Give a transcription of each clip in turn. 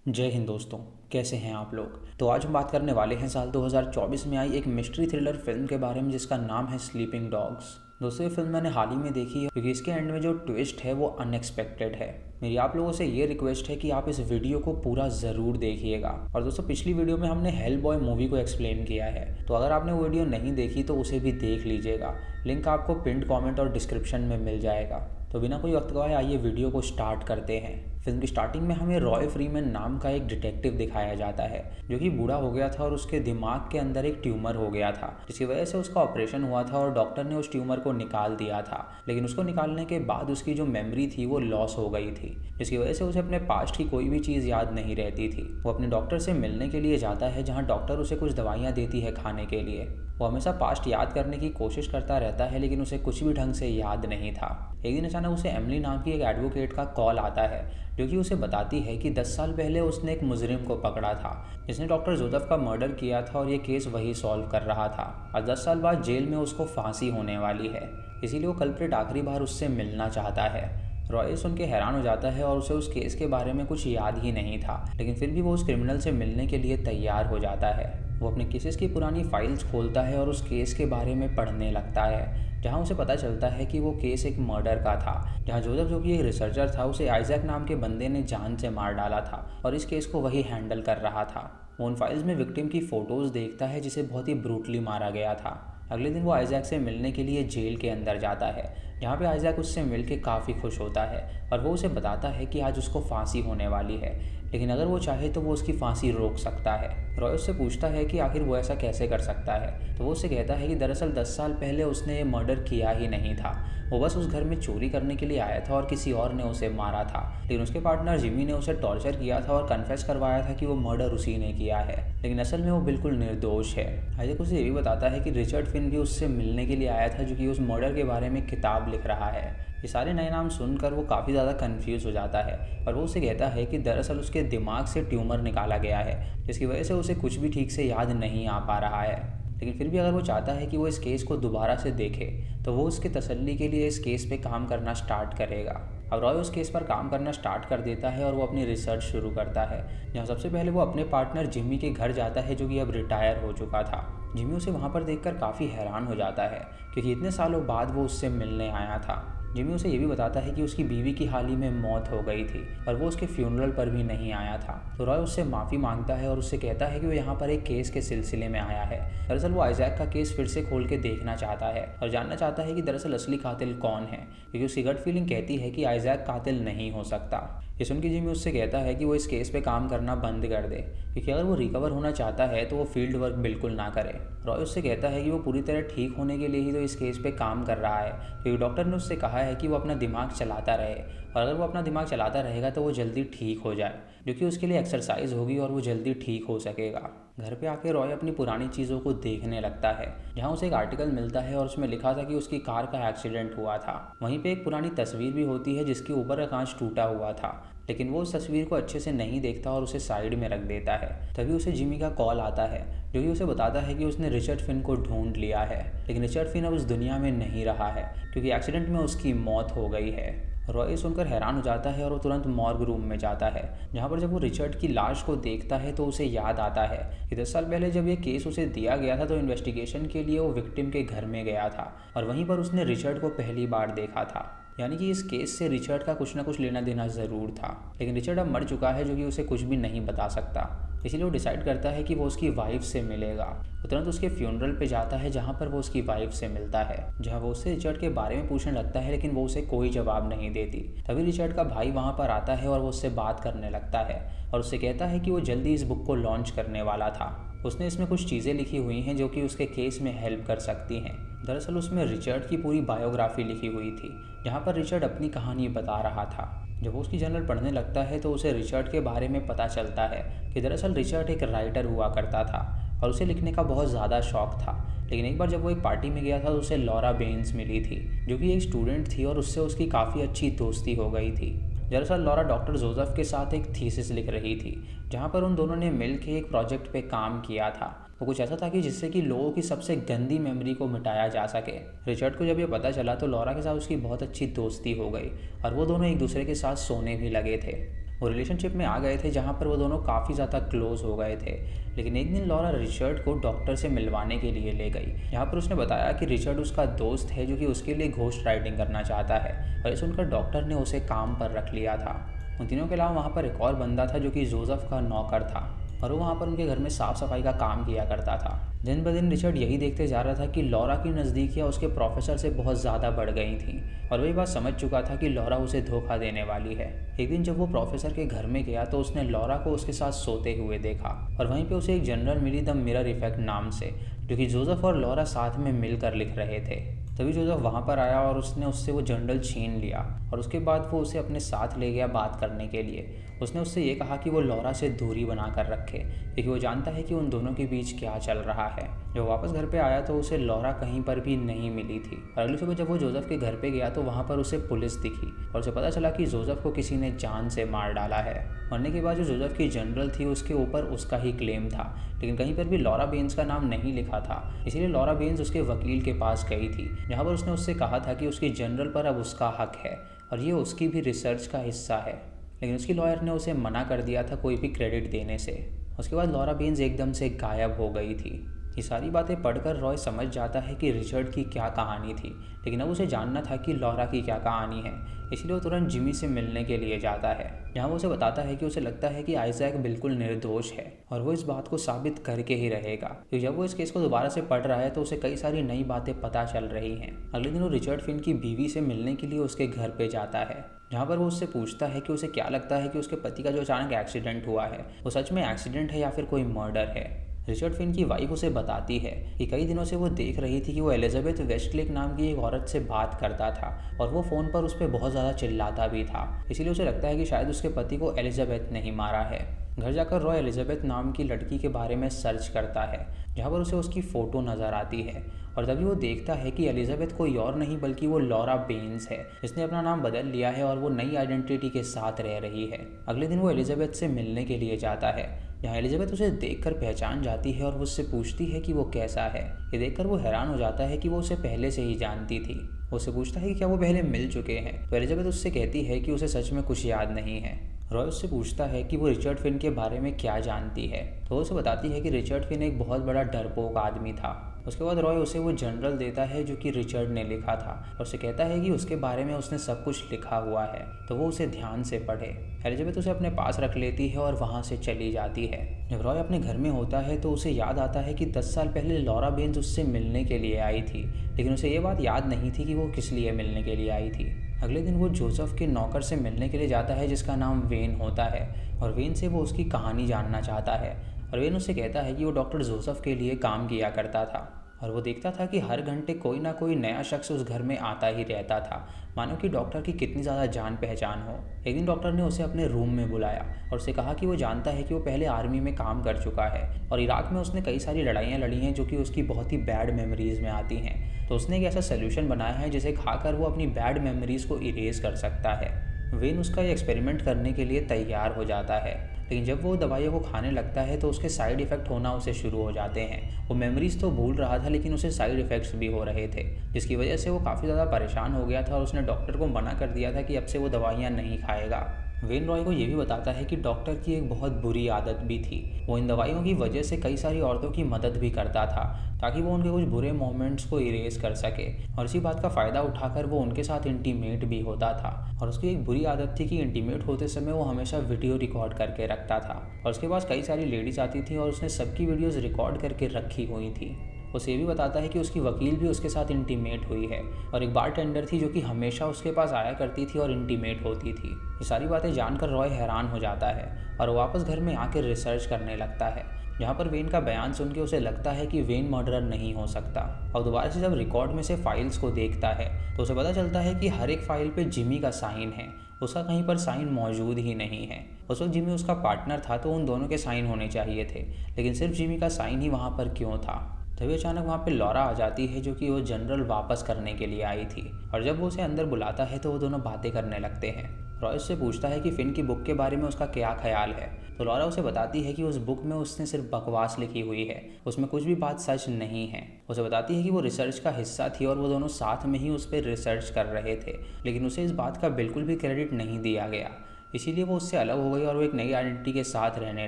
जय हिंद दोस्तों। कैसे हैं आप लोग। तो आज हम बात करने वाले हैं साल 2024 में आई एक मिस्ट्री थ्रिलर फिल्म के बारे में जिसका नाम है स्लीपिंग डॉग्स। दोस्तों ये फिल्म मैंने हाल ही में देखी है क्योंकि इसके एंड में जो ट्विस्ट है वो अनएक्सपेक्टेड है। मेरी आप लोगों से ये रिक्वेस्ट है कि आप इस वीडियो को पूरा ज़रूर देखिएगा। और दोस्तों पिछली वीडियो में हमने हेल बॉय मूवी को एक्सप्लेन किया है, तो अगर आपने वो वीडियो नहीं देखी तो उसे भी देख लीजिएगा। लिंक आपको पिंड कमेंट और डिस्क्रिप्शन में मिल जाएगा। तो बिना कोई वक्त गवाए आइए वीडियो को स्टार्ट करते हैं। फिल्म की स्टार्टिंग में हमें रॉय फ्रीमैन नाम का एक डिटेक्टिव दिखाया जाता है जो कि बूढ़ा हो गया था और उसके दिमाग के अंदर एक ट्यूमर हो गया था, जिसकी वजह से उसका ऑपरेशन हुआ था और डॉक्टर ने उस ट्यूमर को निकाल दिया था। लेकिन उसको निकालने के बाद उसकी जो मेमोरी थी वो लॉस हो गई थी, जिसकी वजह से उसे अपने पास्ट की कोई भी चीज़ याद नहीं रहती थी। वो अपने डॉक्टर से मिलने के लिए जाता है जहाँ डॉक्टर उसे कुछ दवाइयाँ देती है खाने के लिए। वो हमेशा पास्ट याद करने की कोशिश करता रहता है लेकिन उसे कुछ भी ढंग से याद नहीं था। एक दिन अचानक उसे एमिली नाम की एक एडवोकेट का कॉल आता है जो कि उसे बताती है कि 10 साल पहले उसने एक मुजरिम को पकड़ा था जिसने डॉक्टर जोसेफ का मर्डर किया था और ये केस वही सॉल्व कर रहा था। और 10 साल बाद जेल में उसको फांसी होने वाली है, इसीलिए वो कल्प्रिट आखिरी बार उससे मिलना चाहता है। रॉय सुन के हैरान हो जाता है और उसे उस केस के बारे में कुछ याद ही नहीं था, लेकिन फिर भी वो उस क्रिमिनल से मिलने के लिए तैयार हो जाता है। वो अपने केसेस की पुरानी फाइल्स खोलता है और उस केस के बारे में पढ़ने लगता है, जहाँ उसे पता चलता है कि वो केस एक मर्डर का था, जहाँ जोसेफ जो कि एक रिसर्चर था उसे आइजैक नाम के बंदे ने जान से मार डाला था और इस केस को वही हैंडल कर रहा था। वो उन फाइल्स में विक्टिम की फ़ोटोज़ देखता है जिसे बहुत ही ब्रूटली मारा गया था। अगले दिन वो आइजैक से मिलने के लिए जेल के अंदर जाता है, जहाँ पे आइजैक उससे मिल के काफ़ी खुश होता है और वो उसे बताता है कि आज उसको फांसी होने वाली है, लेकिन अगर वो चाहे तो वो उसकी फांसी रोक सकता है। रॉय उससे पूछता है कि आखिर वो ऐसा कैसे कर सकता है, तो वो उससे कहता है कि दरअसल 10 साल पहले उसने ये मर्डर किया ही नहीं था। वो बस उस घर में चोरी करने के लिए आया था और किसी और ने उसे मारा था, लेकिन उसके पार्टनर जिमी ने उसे टॉर्चर किया था और कन्फेस करवाया था कि वो मर्डर उसी ने किया है, लेकिन असल में वो बिल्कुल निर्दोष है। आइजैक उसे ये भी बताता है कि रिचर्ड फिन भी उससे मिलने के लिए आया था जो कि उस मर्डर के बारे में किताब लिख रहा है। ये सारे नए नाम सुनकर वो काफ़ी ज़्यादा कंफ्यूज हो जाता है और वो उसे कहता है कि दरअसल उसके दिमाग से ट्यूमर निकाला गया है, जिसकी वजह से उसे कुछ भी ठीक से याद नहीं आ पा रहा है। लेकिन फिर भी अगर वो चाहता है कि वो इस केस को दोबारा से देखे तो वो उसकी तसल्ली के लिए इस केस पे काम करना स्टार्ट करेगा। अब रॉय उस केस पर काम करना स्टार्ट कर देता है और वो अपनी रिसर्च शुरू करता है, जहाँ सबसे पहले वो अपने पार्टनर जिमी के घर जाता है जो कि अब रिटायर हो चुका था। जिमी उसे वहाँ पर देखकर काफ़ी हैरान हो जाता है क्योंकि इतने सालों बाद वो उससे मिलने आया था। जिमी उसे ये भी बताता है कि उसकी बीवी की हाल ही में मौत हो गई थी और वो उसके फ्यूनरल पर भी नहीं आया था। तो रॉय उससे माफ़ी मांगता है और उससे कहता है कि वो यहाँ पर एक केस के सिलसिले में आया है। दरअसल वो आइजैक का केस फिर से खोल के देखना चाहता है और जानना चाहता है कि दरअसल असली कातिल कौन है, क्योंकि उसकी गट फीलिंग कहती है कि आइजैक कातिल नहीं हो सकता। ये सुन के जिमी उससे कहता है कि वो इस केस पे काम करना बंद कर दे, क्योंकि अगर वो रिकवर होना चाहता है तो वो फील्ड वर्क बिल्कुल ना करे। रॉय उससे कहता है कि वो पूरी तरह ठीक होने के लिए ही तो इस केस पे काम कर रहा है, क्योंकि डॉक्टर ने उससे कहा है कि वो अपना दिमाग चलाता रहे और अगर वो अपना दिमाग चलाता रहेगा तो वो जल्दी ठीक हो जाए, जो कि उसके लिए एक्सरसाइज होगी और वो जल्दी ठीक हो सकेगा। घर पे आके रॉय अपनी पुरानी चीज़ों को देखने लगता है, जहाँ उसे एक आर्टिकल मिलता है और उसमें लिखा था कि उसकी कार का एक्सीडेंट हुआ था। वहीं पे एक पुरानी तस्वीर भी होती है जिसके ऊपर का कांच टूटा हुआ था, लेकिन वो उस तस्वीर को अच्छे से नहीं देखता और उसे साइड में रख देता है। तभी उसे जिमी का कॉल आता है जो कि उसे बताता है कि उसने रिचर्ड फिन को ढूंढ लिया है, लेकिन रिचर्ड फिन अब उस दुनिया में नहीं रहा है क्योंकि एक्सीडेंट में उसकी मौत हो गई है। रॉय सुनकर हैरान हो जाता है और वो तुरंत मॉर्ग रूम में जाता है, जहाँ पर जब वो रिचर्ड की लाश को देखता है तो उसे याद आता है कि 10 साल पहले जब ये केस उसे दिया गया था तो इन्वेस्टिगेशन के लिए वो विक्टिम के घर में गया था और वहीं पर उसने रिचर्ड को पहली बार देखा था। यानी कि इस केस से रिचर्ड का कुछ ना कुछ लेना देना ज़रूर था, लेकिन रिचर्ड अब मर चुका है जो कि उसे कुछ भी नहीं बता सकता। इसीलिए वो डिसाइड करता है कि वो उसकी वाइफ से मिलेगा। वो तुरंत उसके फ्यूनरल पे जाता है जहाँ पर वो उसकी वाइफ से मिलता है, जहाँ वो उससे रिचर्ड के बारे में पूछने लगता है, लेकिन वो उसे कोई जवाब नहीं देती। तभी रिचर्ड का भाई वहाँ पर आता है और वो उससे बात करने लगता है और उससे कहता है कि वो जल्दी इस बुक को लॉन्च करने वाला था। उसने इसमें कुछ चीज़ें लिखी हुई हैं जो कि उसके केस में हेल्प कर सकती हैं। दरअसल उसमें रिचर्ड की पूरी बायोग्राफी लिखी हुई थी, जहाँ पर रिचर्ड अपनी कहानी बता रहा था। जब वो उसकी जर्नल पढ़ने लगता है तो उसे रिचर्ड के बारे में पता चलता है कि दरअसल रिचर्ड एक राइटर हुआ करता था और उसे लिखने का बहुत ज़्यादा शौक था। लेकिन एक बार जब वो एक पार्टी में गया था तो उसे लॉरा बेन्स मिली थी, जो कि एक स्टूडेंट थी और उससे उसकी काफ़ी अच्छी दोस्ती हो गई थी। दरअसल लॉरा डॉक्टर जोसेफ के साथ एक थीसिस लिख रही थी, जहाँ पर उन दोनों ने मिल के एक प्रोजेक्ट पे काम किया था। वो कुछ ऐसा था कि जिससे कि लोगों की सबसे गंदी मेमोरी को मिटाया जा सके। रिचर्ड को जब ये पता चला तो लॉरा के साथ उसकी बहुत अच्छी दोस्ती हो गई और वो दोनों एक दूसरे के साथ सोने भी लगे थे। वो रिलेशनशिप में आ गए थे जहाँ पर वो दोनों काफ़ी ज़्यादा क्लोज हो गए थे। लेकिन एक दिन लॉरा रिचर्ड को डॉक्टर से मिलवाने के लिए ले गई। यहाँ पर उसने बताया कि रिचर्ड उसका दोस्त है जो कि उसके लिए घोस्ट राइटिंग करना चाहता है, और ये सुनकर डॉक्टर ने उसे काम पर रख लिया था। उन तीनों के अलावा वहाँ पर एक और बंदा था जो कि जोसेफ का नौकर था, और वो वहाँ पर उनके घर में साफ़ सफाई का काम किया करता था। दिन ब दिन रिचर्ड यही देखते जा रहा था कि लॉरा की नज़दीकियाँ उसके प्रोफेसर से बहुत ज़्यादा बढ़ गई थीं, और वही बात समझ चुका था कि लॉरा उसे धोखा देने वाली है। एक दिन जब वो प्रोफेसर के घर में गया तो उसने लॉरा को उसके साथ सोते हुए देखा, और वहीं पे उसे एक जनरल मिली द मिरर इफेक्ट नाम से, जो कि जोसेफ और लॉरा साथ में मिलकर लिख रहे थे। तभी जोसेफ वहाँ पर आया और उसने उससे वो जर्नल छीन लिया, और उसके बाद वो उसे अपने साथ ले गया बात करने के लिए। उसने उससे ये कहा कि वो लॉरा से दूरी बना कर रखे, क्योंकि वो जानता है कि उन दोनों के बीच क्या चल रहा है। जब वापस घर पे आया तो उसे लॉरा कहीं पर भी नहीं मिली थी, और अगली सुबह जब वो जोसेफ के घर पे गया तो वहाँ पर उसे पुलिस दिखी, और उसे पता चला कि जोसेफ को किसी ने जान से मार डाला है। मरने के बाद जो जोसेफ की जनरल थी उसके ऊपर उसका ही क्लेम था, लेकिन कहीं पर भी लॉरा बेन्स का नाम नहीं लिखा था। इसीलिए लॉरा बेन्स उसके वकील के पास गई थी, जहाँ पर उसने उससे कहा था कि उसकी जनरल पर अब उसका हक है और ये उसकी भी रिसर्च का हिस्सा है। लेकिन उसकी लॉयर ने उसे मना कर दिया था कोई भी क्रेडिट देने से। उसके बाद लॉरा बेन्स एकदम से गायब हो गई थी। ये सारी बातें पढ़कर रॉय समझ जाता है कि रिचर्ड की क्या कहानी थी, लेकिन अब उसे जानना था कि लॉरा की क्या कहानी है। इसलिए वो तुरंत जिमी से मिलने के लिए जाता है, जहाँ वो उसे बताता है कि उसे लगता है कि आइजैक बिल्कुल निर्दोष है और वो इस बात को साबित करके ही रहेगा। तो जब वो इस केस को दोबारा से पढ़ रहा है तो उसे कई सारी नई बातें पता चल रही हैं। अगले दिन वो रिचर्ड फिन की बीवी से मिलने के लिए उसके घर पे जाता है, जहाँ पर वो उससे पूछता है कि उसे क्या लगता है कि उसके पति का जो अचानक एक्सीडेंट हुआ है वो सच में एक्सीडेंट है या फिर कोई मर्डर है। रिचर्ड फिन की वाइफ उसे बताती है कि कई दिनों से वो देख रही थी कि वो एलिजाबेथ वेस्टलेक नाम की एक औरत से बात करता था, और वो फ़ोन पर उस पर बहुत ज़्यादा चिल्लाता भी था। इसीलिए उसे लगता है कि शायद उसके पति को एलिजाबेथ ने ही मारा है। घर जाकर रॉय एलिजाबेथ नाम की लड़की के बारे में सर्च करता है, जहाँ पर उसे उसकी फ़ोटो नज़र आती है, और तभी वो देखता है कि एलिजाबेथ कोई और नहीं बल्कि वो लॉरा बेन्स है, जिसने अपना नाम बदल लिया है और वो नई आइडेंटिटी के साथ रह रही है। अगले दिन वो एलिजाबेथ से मिलने के लिए जाता है, जहाँ एलिजाबेथ उसे देखकर पहचान जाती है और वो उससे पूछती है कि वो कैसा है। ये देखकर वो हैरान हो जाता है कि वो उसे पहले से ही जानती थी। वो उससे पूछता है कि क्या वो पहले मिल चुके हैं, तो एलिजाबेथ उससे कहती है कि उसे सच में कुछ याद नहीं है। रॉय उससे पूछता है कि वो रिचर्ड फिन के बारे में क्या जानती है, तो वो उसे बताती है कि रिचर्ड फिन एक बहुत बड़ा डरपोक आदमी था। उसके बाद रॉय उसे वो जर्नल देता है जो कि रिचर्ड ने लिखा था, और उसे कहता है कि उसके बारे में उसने सब कुछ लिखा हुआ है, तो वो उसे ध्यान से पढ़े। एलिजाबेथ उसे अपने पास रख लेती है और वहाँ से चली जाती है। जब रॉय अपने घर में होता है तो उसे याद आता है कि 10 साल पहले लॉरा बेन्स उससे मिलने के लिए आई थी, लेकिन उसे ये बात याद नहीं थी कि वो किस लिए मिलने के लिए आई थी। अगले दिन वो जोसेफ के नौकर से मिलने के लिए जाता है जिसका नाम वेन होता है, और वेन से वो उसकी कहानी जानना चाहता है। और वेन उससे कहता है कि वो डॉक्टर जोसेफ के लिए काम किया करता था, और वो देखता था कि हर घंटे कोई ना कोई नया शख्स उस घर में आता ही रहता था, मानो कि डॉक्टर की कितनी ज़्यादा जान पहचान हो। एक दिन डॉक्टर ने उसे अपने रूम में बुलाया और उसे कहा कि वो जानता है कि वो पहले आर्मी में काम कर चुका है और इराक में उसने कई सारी लड़ाइयाँ लड़ी हैं जो कि उसकी बहुत ही बैड मेमोरीज़ में आती हैं। तो उसने एक ऐसा सोल्यूशन बनाया है जिसे खाकर वो अपनी बैड मेमोरीज़ को इरेज कर सकता है। वेन उसका ये एक्सपेरिमेंट करने के लिए तैयार हो जाता है, लेकिन जब वो दवाइयों को खाने लगता है तो उसके साइड इफ़ेक्ट होना उसे शुरू हो जाते हैं। वो मेमोरीज़ तो भूल रहा था लेकिन उसे साइड इफ़ेक्ट्स भी हो रहे थे, जिसकी वजह से वो काफ़ी ज़्यादा परेशान हो गया था और उसने डॉक्टर को मना कर दिया था कि अब से वो दवाइयाँ नहीं खाएगा। वेन रॉय को ये भी बताता है कि डॉक्टर की एक बहुत बुरी आदत भी थी। वो इन दवाइयों की वजह से कई सारी औरतों की मदद भी करता था ताकि वो उनके कुछ बुरे मोमेंट्स को इरेज कर सके, और इसी बात का फ़ायदा उठाकर वो उनके साथ इंटीमेट भी होता था। और उसकी एक बुरी आदत थी कि इंटीमेट होते समय वो हमेशा वीडियो रिकॉर्ड करके रखता था, और उसके पास कई सारी लेडीज़ आती थी और उसने सबकी वीडियोज़ रिकॉर्ड करके रखी हुई थी। उसे ये भी बताता है कि उसकी वकील भी उसके साथ इंटीमेट हुई है, और एक बारटेंडर थी जो कि हमेशा उसके पास आया करती थी और इंटीमेट होती थी। ये सारी बातें जानकर रॉय हैरान हो जाता है और वापस घर में आकर रिसर्च करने लगता है, जहाँ पर वेन का बयान सुन के उसे लगता है कि वेन मर्डरर नहीं हो सकता। और दोबारा से जब रिकॉर्ड में से फाइल्स को देखता है तो उसे पता चलता है कि हर एक फाइल पे जिमी का साइन है, उसका कहीं पर साइन मौजूद ही नहीं है। उस वक्त जिमी उसका पार्टनर था तो उन दोनों के साइन होने चाहिए थे, लेकिन सिर्फ जिमी का साइन ही वहाँ पर क्यों था। तभी अचानक वहाँ पे लॉरा आ जाती है जो कि वो जनरल वापस करने के लिए आई थी, और जब वो उसे अंदर बुलाता है तो वो दोनों बातें करने लगते हैं। रॉय उससे पूछता है कि फिन की बुक के बारे में उसका क्या ख्याल है, तो लॉरा उसे बताती है कि उस बुक में उसने सिर्फ बकवास लिखी हुई है, उसमें कुछ भी बात सच नहीं है। उसे बताती है कि वो रिसर्च का हिस्सा थी और वो दोनों साथ में ही उस पर रिसर्च कर रहे थे, लेकिन उसे इस बात का बिल्कुल भी क्रेडिट नहीं दिया गया। इसीलिए वो उससे अलग हो गई और वो एक नई आइडेंटिटी के साथ रहने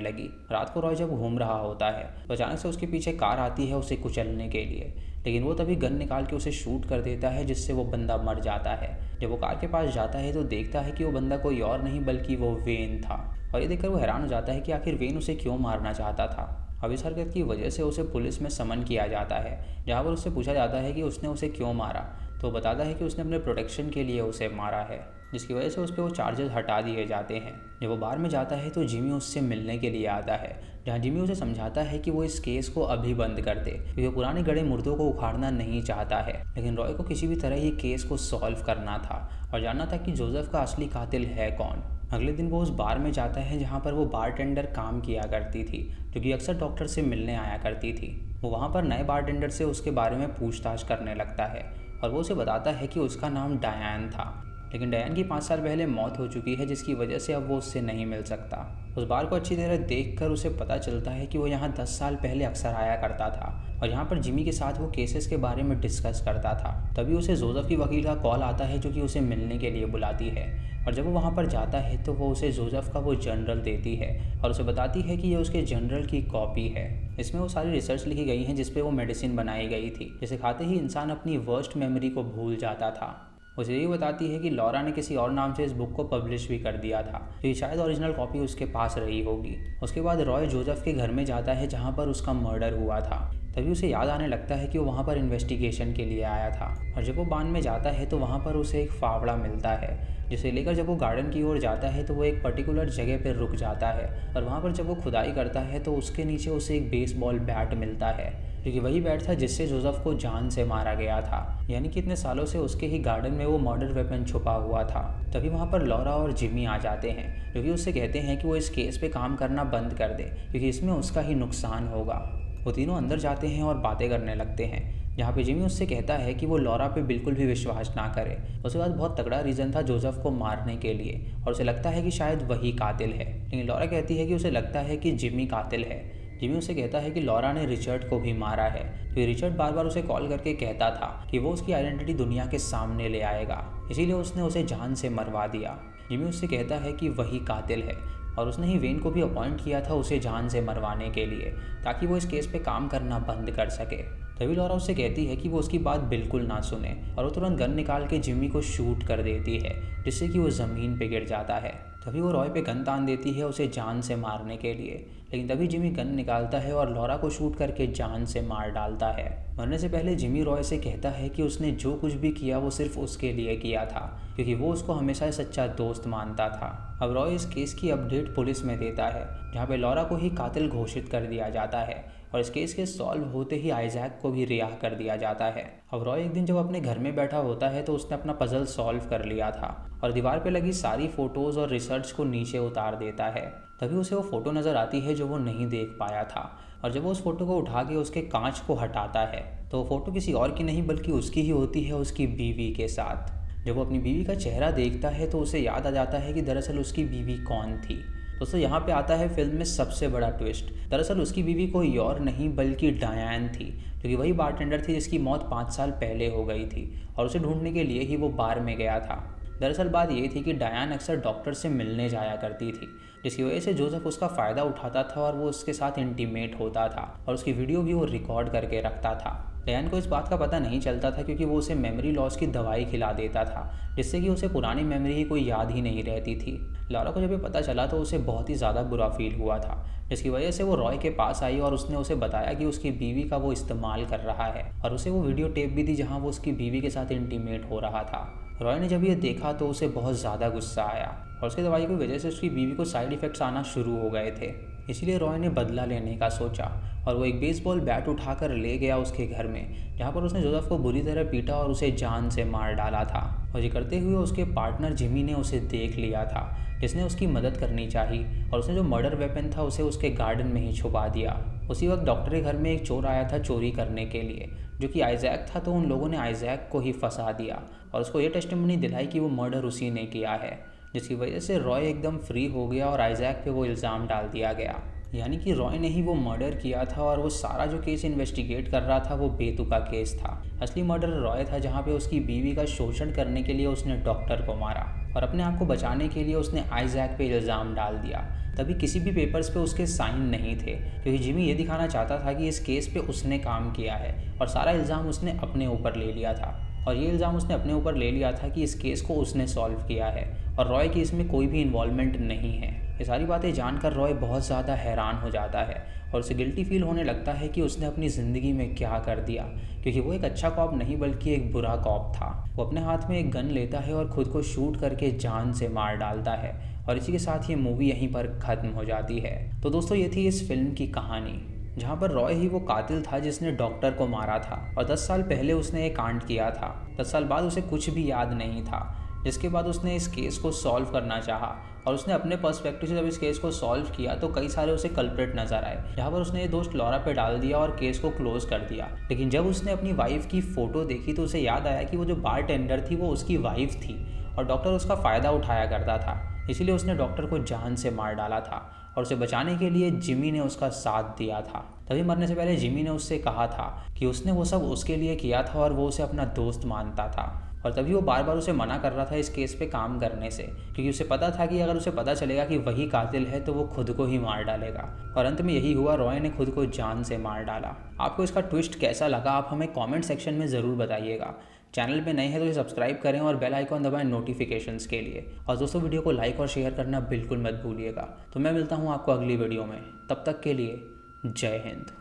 लगी। रात को रॉय जब घूम रहा होता है तो अचानक से उसके पीछे कार आती है उसे कुचलने के लिए, लेकिन वो तभी गन निकाल के उसे शूट कर देता है, जिससे वो बंदा मर जाता है। जब वो कार के पास जाता है तो देखता है कि वो बंदा कोई और नहीं बल्कि वो वेन था, और ये देखकर वो हैरान हो जाता है कि आखिर वेन उसे क्यों मारना चाहता था। अब इस हरकत की वजह से उसे पुलिस में समन किया जाता है, जहाँ पर उससे पूछा जाता है कि उसने उसे क्यों मारा। तो वो बताता है कि उसने अपने प्रोटेक्शन के लिए उसे मारा है, जिसकी वजह से उस पर वो चार्जेस हटा दिए जाते हैं। जब वो बाहर में जाता है तो जिमी उससे मिलने के लिए आता है, जहाँ जिमी उसे समझाता है कि वो इस केस को अभी बंद कर दे, क्योंकि वो पुराने गड़े मुर्दों को उखाड़ना नहीं चाहता है। लेकिन रॉय को किसी भी तरह ये केस को सॉल्व करना था और जानना था कि जोसेफ का असली कातिल है कौन। अगले दिन वो उस बार में जाता है जहाँ पर वो बारटेंडर काम किया करती थी, जो कि अक्सर डॉक्टर से मिलने आया करती थी। वो वहाँ पर नए बारटेंडर से उसके बारे में पूछताछ करने लगता है और वो उसे बताता है कि उसका नाम डायन था, लेकिन डायन की 5 साल पहले मौत हो चुकी है, जिसकी वजह से अब वो उससे नहीं मिल सकता। उस बार को अच्छी तरह देखकर उसे पता चलता है कि वो यहाँ 10 साल पहले अक्सर आया करता था और यहाँ पर जिमी के साथ वो केसेस के बारे में डिस्कस करता था। तभी उसे जोसेफ की वकील का कॉल आता है, जो कि उसे मिलने के लिए बुलाती है, और जब वो वहाँ पर जाता है तो वो उसे जोसेफ का वो जर्नल देती है और उसे बताती है कि ये उसके जर्नल की कॉपी है। इसमें वो सारी रिसर्च लिखी गई हैं जिसपे वो मेडिसिन बनाई गई थी, जिसे खाते ही इंसान अपनी वर्स्ट मेमोरी को भूल जाता था। उसे ये बताती है कि लॉरा ने किसी और नाम से इस बुक को पब्लिश भी कर दिया था, तो ये शायद ओरिजिनल कॉपी उसके पास रही होगी। उसके बाद रॉय जोसेफ के घर में जाता है जहाँ पर उसका मर्डर हुआ था। तभी उसे याद आने लगता है कि वो वहाँ पर इन्वेस्टिगेशन के लिए आया था, और जब वो बांध में जाता है तो वहाँ पर उसे एक फावड़ा मिलता है, जिसे लेकर जब वो गार्डन की ओर जाता है तो वो एक पर्टिकुलर जगह पर रुक जाता है, और वहाँ पर जब वो खुदाई करता है तो उसके नीचे उसे एक बेसबॉल बैट मिलता है, क्योंकि वही बैट था जिससे जोसेफ को जान से मारा गया था। यानी कि इतने सालों से उसके ही गार्डन में वो मर्डर वेपन छुपा हुआ था। तभी वहाँ पर लॉरा और जिमी आ जाते हैं, जो कि उससे कहते हैं कि वो इस केस पे काम करना बंद कर दे, क्योंकि इसमें उसका ही नुकसान होगा। वो तीनों अंदर जाते हैं और बातें करने लगते हैं, जहाँ पे जिमी उससे कहता है कि वो लॉरा पे बिल्कुल भी विश्वास ना करे। उसके बाद बहुत तगड़ा रीज़न था जोसेफ को मारने के लिए, और उसे लगता है कि शायद वही कातिल है, लेकिन लॉरा कहती है कि उसे लगता है कि जिमी कातिल है। जिमी उसे कहता है कि लॉरा ने रिचर्ड को भी मारा है, तो रिचर्ड बार बार उसे कॉल करके कहता था कि वो उसकी आइडेंटिटी दुनिया के सामने ले आएगा, इसीलिए उसने उसे जान से मरवा दिया। जिमी उससे कहता है कि वही कातिल है, और उसने ही वेन को भी अपॉइंट किया था उसे जान से मरवाने के लिए, ताकि वो इस केस पे काम करना बंद कर सके। तभी लॉरा उससे कहती है कि वो उसकी बात बिल्कुल ना सुने, और वो तुरंत गन निकाल के जिमी को शूट कर देती है, जिससे कि वो ज़मीन पे गिर जाता है। तभी वो रॉय पे गन तान देती है उसे जान से मारने के लिए, लेकिन तभी जिमी गन निकालता है और लॉरा को शूट करके जान से मार डालता है। मरने से पहले जिमी रॉय से कहता है कि उसने जो कुछ भी किया वो सिर्फ उसके लिए किया था, क्योंकि वो उसको हमेशा सच्चा दोस्त मानता था। अब रॉय इस केस की अपडेट पुलिस में देता है, जहाँ पे लॉरा को ही कातिल घोषित कर दिया जाता है, और इस केस के सॉल्व होते ही आइजैक को भी रिहा कर दिया जाता है। अब रॉय एक दिन जब अपने घर में बैठा होता है तो उसने अपना पजल सॉल्व कर लिया था, और दीवार पे लगी सारी फोटोज़ और रिसर्च को नीचे उतार देता है। तभी उसे वो फ़ोटो नज़र आती है जो वो नहीं देख पाया था, और जब वो उस फोटो को उठा के उसके कांच को हटाता है तो वो फ़ोटो किसी और की नहीं बल्कि उसकी ही होती है, उसकी बीवी के साथ। जब वो अपनी बीवी का चेहरा देखता है तो उसे याद आ जाता है कि दरअसल उसकी बीवी कौन थी। दोस्तों यहाँ पे आता है फिल्म में सबसे बड़ा ट्विस्ट। दरअसल उसकी बीवी कोई और नहीं बल्कि डायन थी, जो कि वही बारटेंडर थी जिसकी मौत 5 साल पहले हो गई थी, और उसे ढूंढने के लिए ही वो बार में गया था। दरअसल बात ये थी कि डायन अक्सर डॉक्टर से मिलने जाया करती थी, जिसकी वजह से जोसेफ उसका फ़ायदा उठाता था और वो उसके साथ इंटीमेट होता था, और उसकी वीडियो भी वो रिकॉर्ड करके रखता था। डायन को इस बात का पता नहीं चलता था, क्योंकि वो उसे मेमोरी लॉस की दवाई खिला देता था, जिससे कि उसे पुरानी मेमोरी ही कोई याद ही नहीं रहती थी। लॉरा को जब ये पता चला तो उसे बहुत ही ज़्यादा बुरा फील हुआ था, जिसकी वजह से वो रॉय के पास आई और उसने उसे बताया कि उसकी बीवी का वो इस्तेमाल कर रहा है, और उसे वो वीडियो टेप भी दी जहाँ वो उसकी बीवी के साथ इंटीमेट हो रहा था। रॉय ने जब ये देखा तो उसे बहुत ज़्यादा गुस्सा आया, और उसकी दवाई की वजह से उसकी बीवी को साइड इफ़ेक्ट्स आना शुरू हो गए थे। इसीलिए रॉय ने बदला लेने का सोचा, और वो एक बेसबॉल बैट उठाकर ले गया उसके घर में, जहाँ पर उसने जोसेफ को बुरी तरह पीटा और उसे जान से मार डाला था। और ये करते हुए उसके पार्टनर जिमी ने उसे देख लिया था, जिसने उसकी मदद करनी चाहिए, और उसने जो मर्डर वेपन था उसे उसके गार्डन में ही छुपा दिया। उसी वक्त डॉक्टर के घर में एक चोर आया था चोरी करने के लिए, जो कि आइजैक था, तो उन लोगों ने आइजैक को ही फंसा दिया और उसको ये टेस्टिमनी दिलाई कि वो मर्डर उसी ने किया है, जिसकी वजह से रॉय एकदम फ्री हो गया और आइजैक पे वो इल्ज़ाम डाल दिया गया। यानी कि रॉय ने ही वो मर्डर किया था, और वो सारा जो केस इन्वेस्टिगेट कर रहा था वो बेतुका केस था। असली मर्डर रॉय था, जहाँ पे उसकी बीवी का शोषण करने के लिए उसने डॉक्टर को मारा। और अपने आप को बचाने के लिए उसने आइजैक पे इल्ज़ाम डाल दिया। तभी किसी भी पेपर्स पे उसके साइन नहीं थे, क्योंकि जिमी ये दिखाना चाहता था कि इस केस पे उसने काम किया है और सारा इल्ज़ाम उसने अपने ऊपर ले लिया था। और ये इल्ज़ाम उसने अपने ऊपर ले लिया था कि इस केस को उसने सॉल्व किया है और रॉय की इसमें कोई भी इन्वॉल्वमेंट नहीं है। ये सारी बातें जानकर रॉय बहुत ज़्यादा हैरान हो जाता है और उसे गिल्टी फील होने लगता है कि उसने अपनी ज़िंदगी में क्या कर दिया, क्योंकि वो एक अच्छा कॉप नहीं बल्कि एक बुरा कॉप था। वो अपने हाथ में एक गन लेता है और ख़ुद को शूट करके जान से मार डालता है और इसी के साथ ये मूवी यहीं पर ख़त्म हो जाती है। तो दोस्तों ये थी इस फिल्म की कहानी, जहाँ पर रॉय ही वो कातिल था जिसने डॉक्टर को मारा था और 10 साल पहले उसने ये कांड किया था। 10 साल बाद उसे कुछ भी याद नहीं था, जिसके बाद उसने इस केस को सॉल्व करना चाहा और उसने अपने पर्सपेक्टिव से जब इस केस को सॉल्व किया तो कई सारे उसे कल्प्रिट नजर आए, जहाँ पर उसने ये दोस्त लॉरा पे डाल दिया और केस को क्लोज कर दिया। लेकिन जब उसने अपनी वाइफ की फ़ोटो देखी तो उसे याद आया कि वो जो बारटेंडर थी वो उसकी वाइफ थी और डॉक्टर उसका फ़ायदा उठाया करता था, इसीलिए उसने डॉक्टर को जान से मार डाला था और उसे बचाने के लिए जिमी ने उसका साथ दिया था। तभी मरने से पहले जिमी ने उससे कहा था कि उसने वो सब उसके लिए किया था और वो उसे अपना दोस्त मानता था और तभी वो बार बार उसे मना कर रहा था इस केस पे काम करने से, क्योंकि उसे पता था कि अगर उसे पता चलेगा कि वही कातिल है तो वो खुद को ही मार डालेगा। और अंत में यही हुआ, रॉय ने खुद को जान से मार डाला। आपको इसका ट्विस्ट कैसा लगा आप हमें कमेंट सेक्शन में ज़रूर बताइएगा। चैनल पे नए हैं तो इसे सब्सक्राइब करें और बेल आइकॉन दबाएं नोटिफिकेशंस के लिए। और दोस्तों वीडियो को लाइक और शेयर करना बिल्कुल मत भूलिएगा। तो मैं मिलता हूँ आपको अगली वीडियो में, तब तक के लिए जय हिंद।